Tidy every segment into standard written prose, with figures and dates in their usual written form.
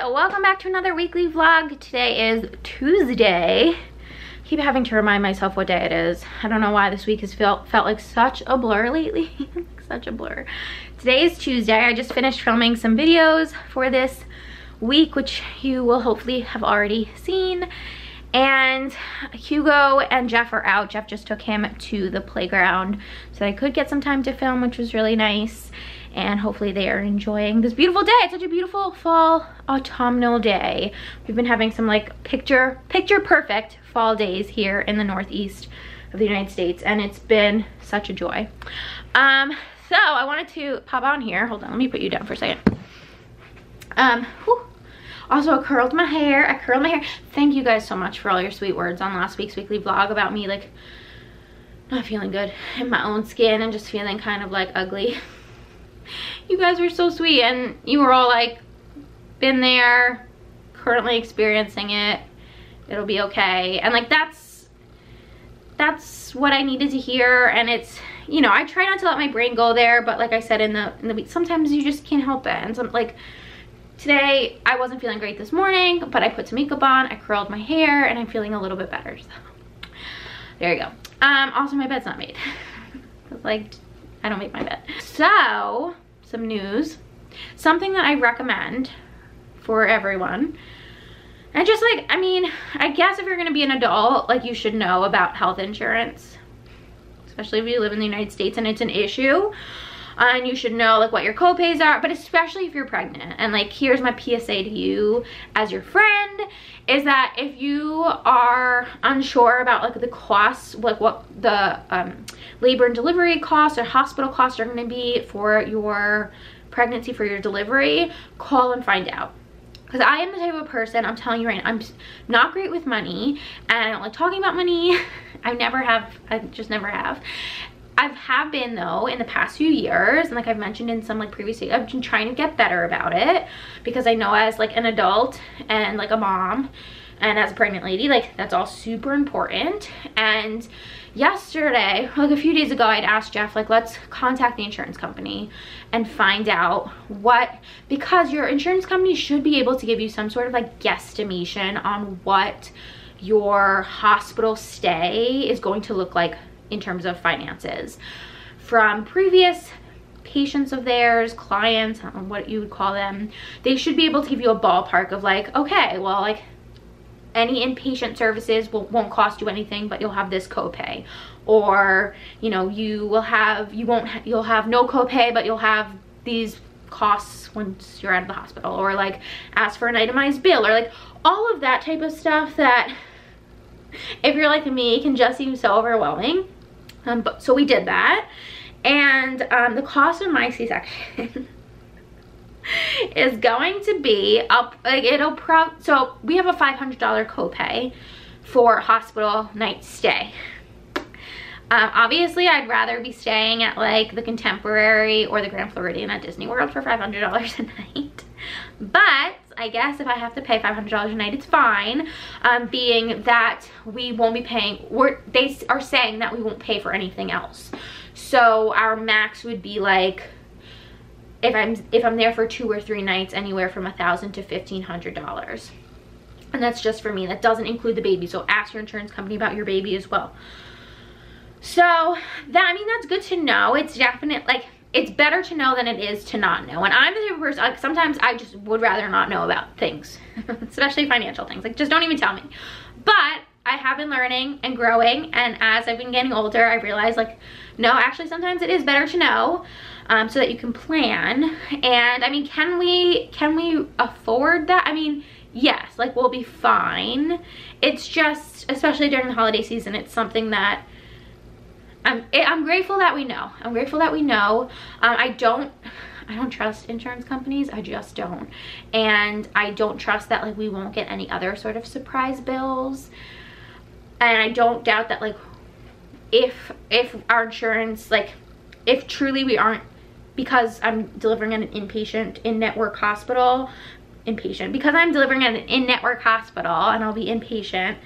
So welcome back to another weekly vlog. Today is Tuesday. Keep having to remind myself what day it is. I don't know why this week has felt like such a blur lately. Such a blur. Today is Tuesday. I just finished filming some videos for this week, which you will hopefully have already seen. And Hugo and Jeff are out. Jeff just took him to the playground so I could get some time to film, which was really nice. And hopefully they are enjoying this beautiful day. It's such a beautiful fall autumnal day. We've been having some like picture perfect fall days here in the northeast of the United States, and it's been such a joy. So I wanted to pop on here. Hold on, let me put you down for a second. Also, I curled my hair. Thank you guys so much for all your sweet words on last week's weekly vlog about me like not feeling good in my own skin and just feeling kind of like ugly. You guys were so sweet, and you were all like, been there, currently experiencing it, it'll be okay. And like that's what I needed to hear. And it's, you know, I try not to let my brain go there, but like I said in the week, sometimes you just can't help it. And some, like today I wasn't feeling great this morning, but I put some makeup on, I curled my hair, and I'm feeling a little bit better. So there you go. Also my bed's not made. Like, I don't make my bed. So, some news. Something that I recommend for everyone. And just like, I mean, I guess if you're gonna be an adult, like you should know about health insurance. Especially if you live in the United States and it's an issue. And you should know like what your co-pays are, but especially if you're pregnant. And like, here's my PSA to you as your friend, is that if you are unsure about like the costs, like what the labor and delivery costs or hospital costs are gonna be for your pregnancy, for your delivery, call and find out. Because I am the type of person, I'm telling you right now, I'm not great with money, and I don't like talking about money. I just never have. I have been though in the past few years, and like I've mentioned in some like previous videos, I've been trying to get better about it, because I know as like an adult and like a mom and as a pregnant lady, like that's all super important. And yesterday, like a few days ago, I'd asked Jeff, like, let's contact the insurance company and find out what, because your insurance company should be able to give you some sort of like guesstimation on what your hospital stay is going to look like in terms of finances. From previous patients of theirs, clients, I don't know what you would call them, they should be able to give you a ballpark of like, okay, well, like any inpatient services won't cost you anything, but you'll have this copay. Or, you know, you'll have no copay, but you'll have these costs once you're out of the hospital. Or like ask for an itemized bill, or like all of that type of stuff that if you're like me can just seem so overwhelming. So we did that, and the cost of my C-section is going to be up, like so we have a $500 copay for hospital night stay. Obviously I'd rather be staying at like the Contemporary or the Grand Floridian at Disney World for $500 a night, but I guess if I have to pay $500 a night, it's fine, being that we won't be paying, they are saying that we won't pay for anything else. So our max would be like, if I'm there for 2 or 3 nights, anywhere from $1,000 to $1,500. And that's just for me. That doesn't include the baby. So ask your insurance company about your baby as well. So that, I mean, that's good to know. It's definite, like, it's better to know than it is to not know. And I'm the type of person, like, sometimes I just would rather not know about things, especially financial things. Like, just don't even tell me. But I have been learning and growing, and as I've been getting older, I realized, like, no, actually sometimes it is better to know, so that you can plan. And I mean, can we afford that? I mean, yes, like, we'll be fine. It's just, especially during the holiday season, it's something that I'm grateful that we know. I'm grateful that we know. I don't trust insurance companies. I just don't. And I don't trust that like we won't get any other sort of surprise bills. And I don't doubt that like if our insurance, like if truly we aren't, because I'm delivering at an inpatient in-network hospital, because I'm delivering at an in-network hospital and I'll be inpatient,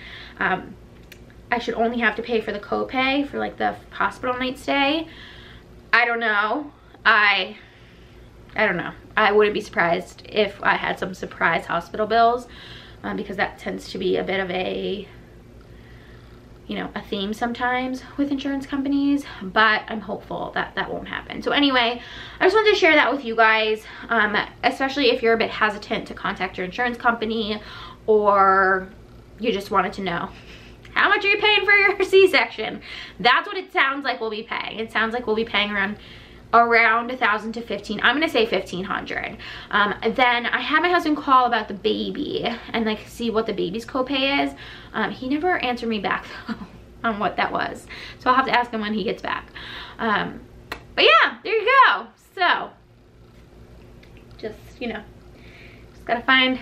I should only have to pay for the copay for like the hospital night stay. I don't know. I I don't know. I wouldn't be surprised if I had some surprise hospital bills, because that tends to be a bit of a, you know, a theme sometimes with insurance companies, but I'm hopeful that that won't happen. So anyway, I just wanted to share that with you guys, especially if you're a bit hesitant to contact your insurance company, or you just wanted to know, how much are you paying for your C-section? That's what it sounds like we'll be paying. It sounds like we'll be paying around $1,000 to $1,500. I'm gonna say $1,500. Then I had my husband call about the baby and like see what the baby's copay is. He never answered me back though on what that was, so I'll have to ask him when he gets back. But yeah, there you go. So just, you know, just gotta find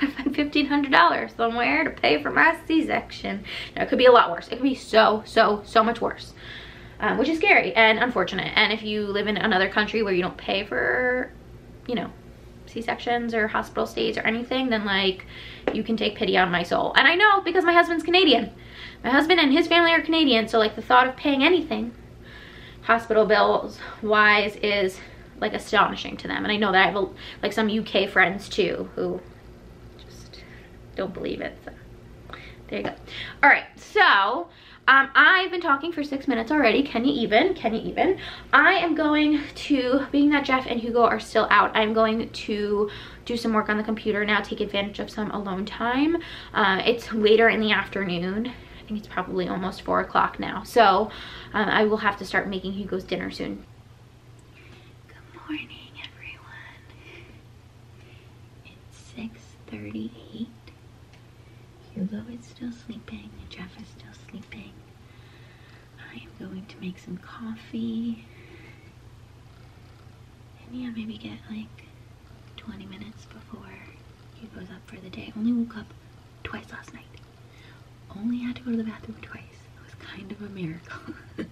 $1,500 somewhere to pay for my C-section. Now, it could be a lot worse. It could be so much worse, which is scary and unfortunate. And if you live in another country where you don't pay for, you know, C-sections or hospital stays or anything, then like you can take pity on my soul. And I know, because my husband's Canadian. My husband and his family are Canadian, so like the thought of paying anything hospital bills wise is like astonishing to them. And I know that I have like some UK friends too who just don't believe it. So there you go. All right, so I've been talking for 6 minutes already. Can you even? Can you even? I am going to, being that Jeff and Hugo are still out, I'm going to do some work on the computer now, take advantage of some alone time. It's later in the afternoon. I think it's probably almost 4 o'clock now. So I will have to start making Hugo's dinner soon. Good morning, everyone. It's 6:38. Hugo is still sleeping. Jeff is still sleeping. I am going to make some coffee. And yeah, maybe get like 20 minutes before he goes up for the day. Only woke up twice last night. Only had to go to the bathroom twice. It was kind of a miracle. I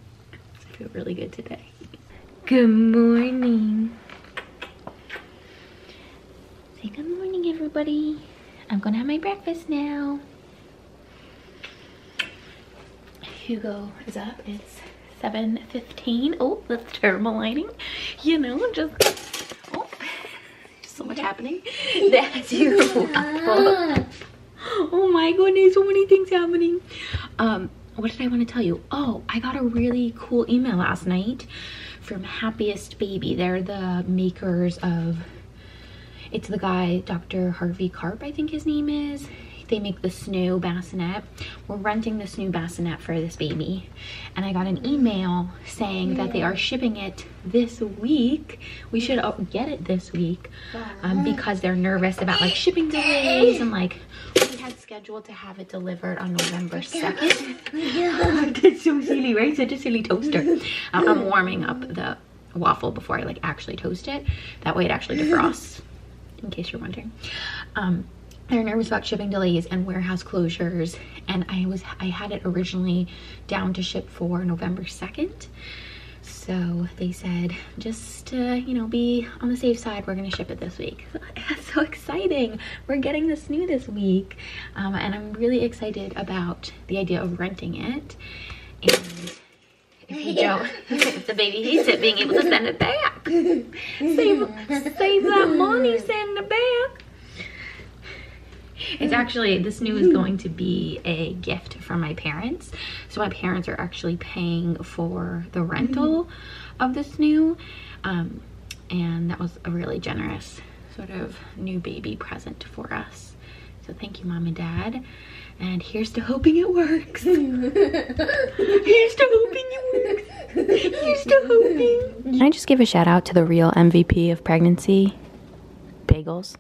feel really good today. Good morning. Say good morning, everybody. I'm gonna have my breakfast now. Hugo is up. It's 7:15. Oh, that's terrible lighting. You know, just so much happening. That's your waffle. Oh my goodness, so many things happening. What did I want to tell you? Oh, I got a really cool email last night from Happiest Baby. They're the makers of, it's the guy, Dr. Harvey Karp, I think his name is. They make the snow bassinet. We're renting the snow bassinet for this baby. And I got an email saying that they are shipping it this week. We should get it this week because they're nervous about like shipping delays, and like we had scheduled to have it delivered on November 2nd. That's so silly, right? Such a silly toaster. I'm warming up the waffle before I like actually toast it. That way it actually defrosts, in case you're wondering. They're nervous about shipping delays and warehouse closures, and I had it originally down to ship for November 2nd. So they said, just you know, be on the safe side, we're gonna ship it this week. That's so exciting. We're getting this new this week, and I'm really excited about the idea of renting it. And if you don't, if the baby hates it, being able to send it back. Save that money, send it back. It's actually, this new is going to be a gift from my parents. So my parents are actually paying for the rental of this new. And that was a really generous sort of new baby present for us. So thank you, Mom and Dad. And here's to hoping it works. Here's to hoping it works. Here's to hoping. Can I just give a shout out to the real MVP of pregnancy? Bagels.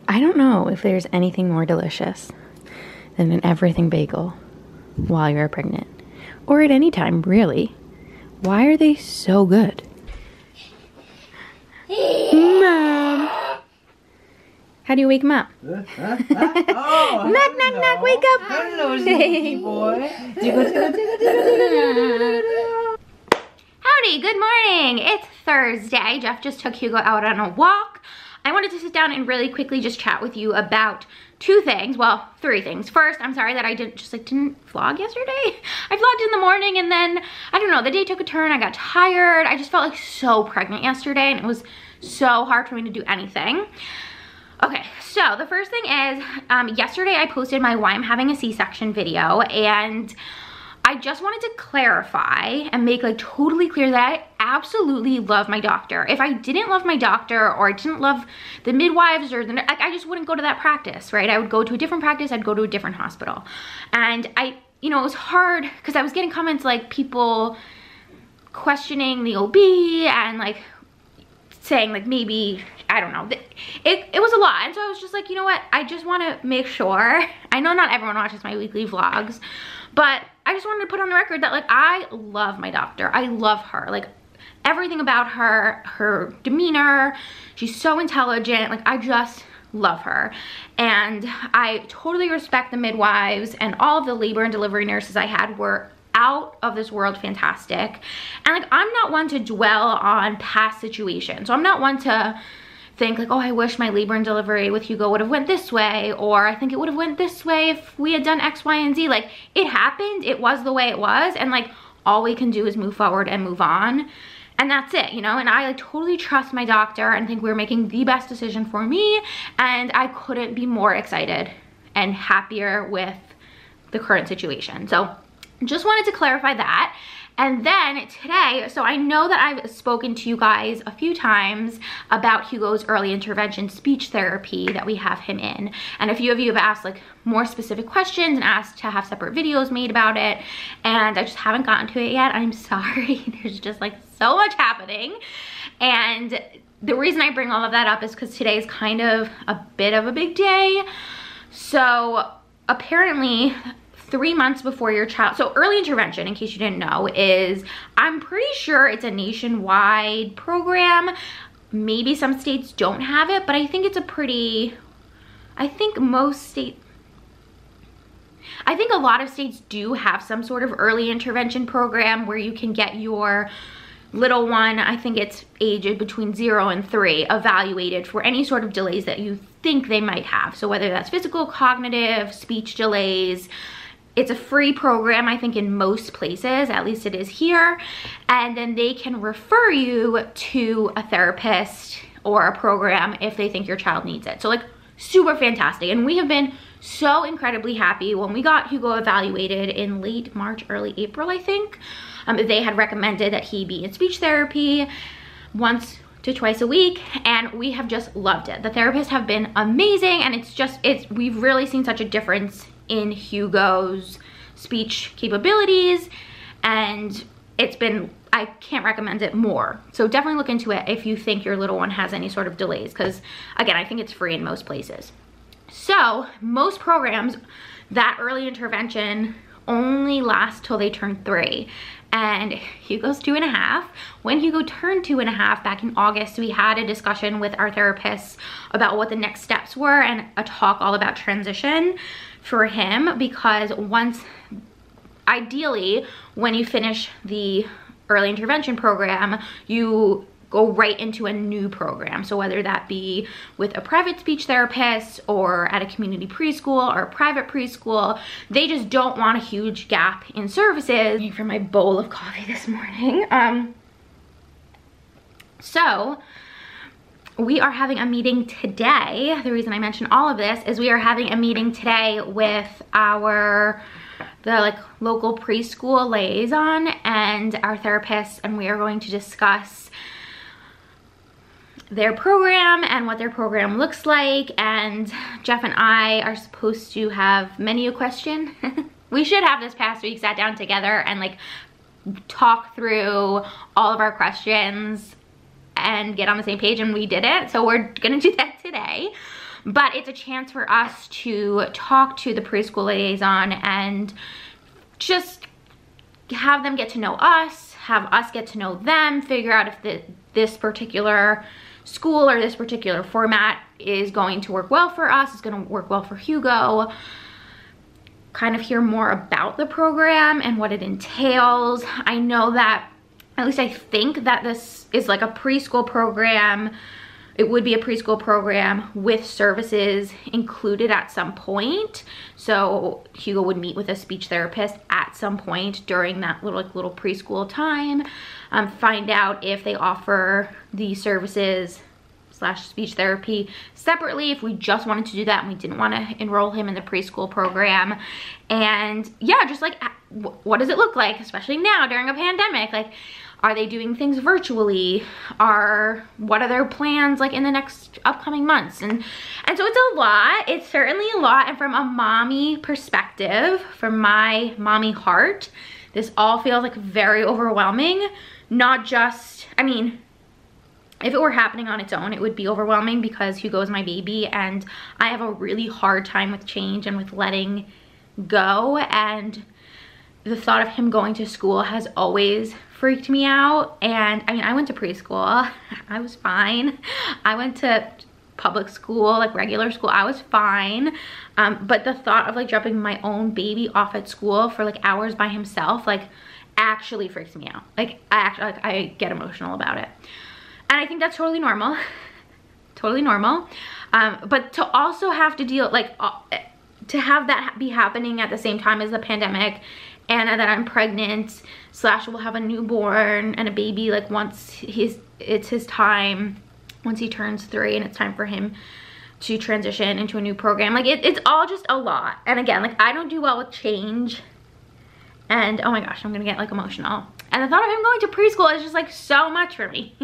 I don't know if there's anything more delicious than an everything bagel while you're pregnant. Or at any time, really. Why are they so good? Mom! How do you wake him up? Knock, knock, knock, wake up! Hello, sneaky boy. Howdy, Howdy, good morning. It's Thursday. Jeff just took Hugo out on a walk. I wanted to sit down and really quickly just chat with you about two things. Well, three things. First, I'm sorry that I didn't vlog yesterday. I vlogged in the morning and then, I don't know, the day took a turn. I got tired. I just felt like so pregnant yesterday and it was so hard for me to do anything. Okay, so the first thing is, yesterday I posted my why I'm having a C-section video, and I just wanted to clarify and make like totally clear that I absolutely love my doctor. If I didn't love my doctor, or I didn't love the midwives, or the, like, I just wouldn't go to that practice, right? I would go to a different practice, I'd go to a different hospital. And you know, it was hard because I was getting comments like people questioning the OB and like saying like maybe, I don't know, it was a lot. And so I was just like, you know what, I just want to make sure, I know not everyone watches my weekly vlogs, but I just wanted to put on the record that like I love my doctor. I love her, like everything about her, her demeanor, she's so intelligent, like I just love her. And I totally respect the midwives, and all of the labor and delivery nurses I had were out of this world fantastic. And like I'm not one to dwell on past situations, so I'm not one to think like, oh, I wish my labor and delivery with Hugo would have went this way, or I think it would have went this way if we had done X, Y, and Z. Like it happened, it was the way it was, and like all we can do is move forward and move on, and that's it, you know. And I like totally trust my doctor and think we're making the best decision for me, and I couldn't be more excited and happier with the current situation. So just wanted to clarify that. And then today, so I know that I've spoken to you guys a few times about Hugo's early intervention speech therapy that we have him in. And a few of you have asked like more specific questions and asked to have separate videos made about it. And I just haven't gotten to it yet. I'm sorry. There's just like so much happening. And the reason I bring all of that up is because today is kind of a bit of a big day. So apparently 3 months before your child, so early intervention, in case you didn't know, is, I'm pretty sure it's a nationwide program. Maybe some states don't have it, but I think it's a pretty, I think a lot of states do have some sort of early intervention program where you can get your little one, I think it's aged between 0 and 3, evaluated for any sort of delays that you think they might have. So whether that's physical, cognitive, speech delays. It's a free program, I think, in most places, at least it is here. And then they can refer you to a therapist or a program if they think your child needs it. So like super fantastic. And we have been so incredibly happy. When we got Hugo evaluated in late March, early April, I think, they had recommended that he be in speech therapy once to twice a week, and we have just loved it. The therapists have been amazing, and we've really seen such a difference in Hugo's speech capabilities, and it's been, I can't recommend it more. So definitely look into it if you think your little one has any sort of delays, because again, I think it's free in most places. So most programs, that early intervention only lasts till they turn 3. And Hugo's 2.5. When Hugo turned 2.5 back in August, we had a discussion with our therapists about what the next steps were, and a talk all about transition for him, because ideally, when you finish the early intervention program, you go right into a new program. So whether that be with a private speech therapist or at a community preschool or a private preschool, they just don't want a huge gap in services. For my bowl of coffee this morning. So we are having a meeting today. The reason I mention all of this is we are having a meeting today with the local preschool liaison and our therapist, and we are going to discuss their program and what their program looks like. And Jeff and I are supposed to have many a question. We should have this past week sat down together and like talk through all of our questions and get on the same page, and we didn't. So we're gonna do that today. But it's a chance for us to talk to the preschool liaison and just have them get to know us, have us get to know them, figure out if this particular school or this particular format is going to work well for us, is going to work well for Hugo, kind of hear more about the program and what it entails. I know that at least I think that this is like a preschool program. It would be a preschool program with services included at some point. So Hugo would meet with a speech therapist at some point during that little preschool time, find out if they offer the services / speech therapy separately, if we just wanted to do that and we didn't want to enroll him in the preschool program. And yeah, just like, what does it look like, especially now during a pandemic? Like, are they doing things virtually? What are their plans like in the next upcoming months? And so it's a lot. It's certainly a lot. And from a mommy perspective, from my mommy heart, this all feels like very overwhelming. Not just, I mean, if it were happening on its own, it would be overwhelming because Hugo is my baby and I have a really hard time with change and with letting go. And the thought of him going to school has always freaked me out. And I mean, I went to preschool, I was fine. I went to public school, like regular school, I was fine. But the thought of like dropping my own baby off at school for like hours by himself, like actually freaks me out. Like I get emotional about it. And I think that's totally normal, totally normal. But to also have to deal, like to have that be happening at the same time as the pandemic, and that I'm pregnant / will have a newborn and a baby, like once it's his time, once he turns 3 and it's time for him to transition into a new program. Like it's all just a lot. And again, like I don't do well with change. And oh my gosh, I'm gonna get like emotional. And the thought of him going to preschool is just like so much for me.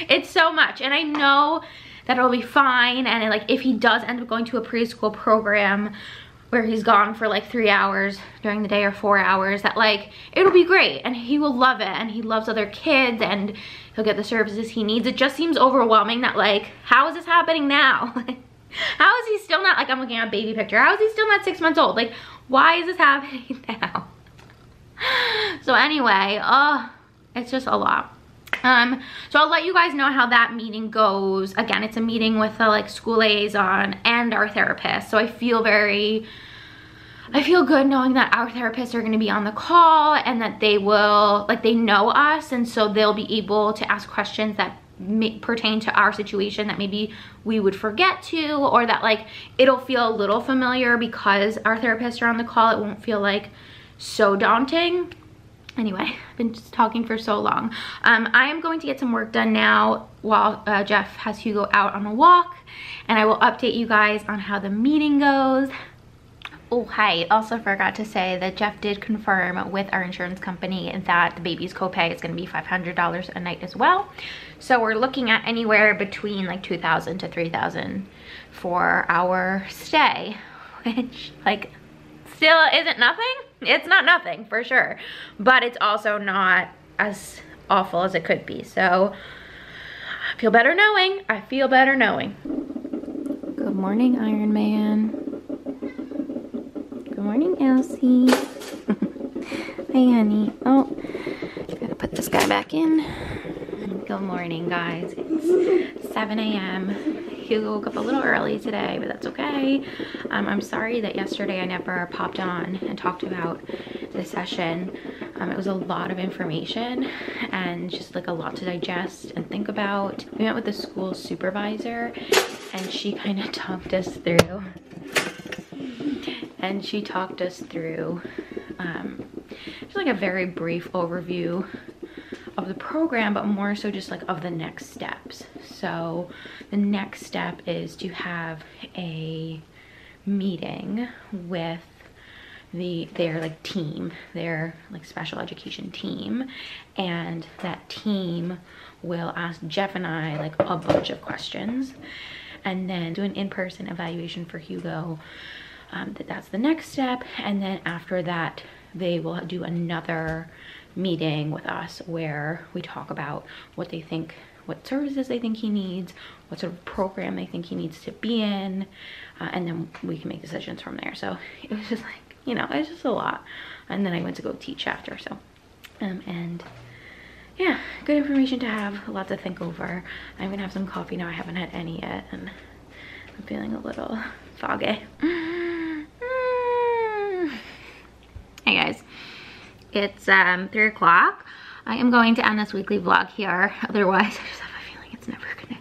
It's so much. And I know that it'll be fine. And like if he does end up going to a preschool program where he's gone for like 3 hours during the day or 4 hours, that like it'll be great and he will love it and he loves other kids and he'll get the services he needs. It just seems overwhelming that like, how is this happening now? How is he still not, like I'm looking at a baby picture, how is he still not 6 months old? Like, why is this happening now? So anyway, it's just a lot. So I'll let you guys know how that meeting goes. Again, it's a meeting with the like school liaison and our therapist. So I feel good knowing that our therapists are going to be on the call and that they will, like they know us, and so they'll be able to ask questions that may pertain to our situation that maybe we would forget to, or that like it'll feel a little familiar because our therapists are on the call. It won't feel like so daunting. Anyway, I've been just talking for so long. I am going to get some work done now while Jeff has Hugo out on a walk, and I will update you guys on how the meeting goes. Oh, hi. Also forgot to say that Jeff did confirm with our insurance company that the baby's copay is going to be $500 a night as well. So we're looking at anywhere between like $2,000 to $3,000 for our stay, which like still isn't nothing. It's not nothing for sure, but it's also not as awful as it could be. So I feel better knowing. I feel better knowing. Good morning, Iron Man. Good morning, Elsie. Hey, honey. Oh, gotta put this guy back in. Good morning, guys. It's 7 a.m. Hugo woke up a little early today, but that's okay. I'm sorry that yesterday I never popped on and talked about the session. It was a lot of information and just like a lot to digest and think about. We met with the school supervisor and she kind of talked us through. Just like a very brief overview of the program, but more so just like of the next steps. So the next step is to have a meeting with their like team, their like special education team, and that team will ask Jeff and I like a bunch of questions and then do an in-person evaluation for Hugo. That's the next step, and then after that they will do another meeting with us where we talk about what they think, what services they think he needs, what sort of program they think he needs to be in, and then we can make decisions from there. So it was just like, you know, it's just a lot. And then I went to go teach after, so and yeah, good information to have, a lot to think over. I'm gonna have some coffee now. I haven't had any yet and I'm feeling a little foggy. Hey guys, it's 3 o'clock. I am going to end this weekly vlog here. Otherwise, I just have a feeling it's never gonna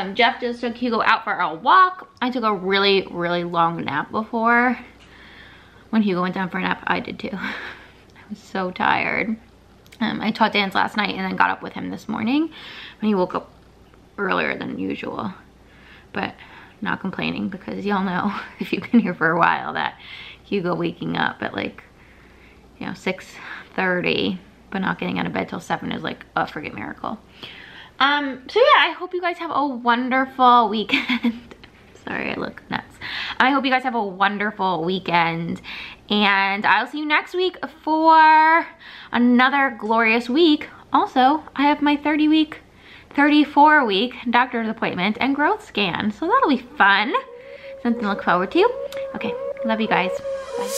end. Jeff just took Hugo out for a walk. I took a really, really long nap before. When Hugo went down for a nap, I did too. I was so tired. I taught dance last night and then got up with him this morning when he woke up earlier than usual. But not complaining, because y'all know, if you've been here for a while, that Hugo waking up at like, you know, 6:30, but not getting out of bed till 7 is like a friggin' miracle. So yeah, I hope you guys have a wonderful weekend. Sorry, I look nuts. I hope you guys have a wonderful weekend, and I'll see you next week for another glorious week. Also, I have my 34-week doctor's appointment and growth scan, so that'll be fun. Something to look forward to. Okay, love you guys. Bye.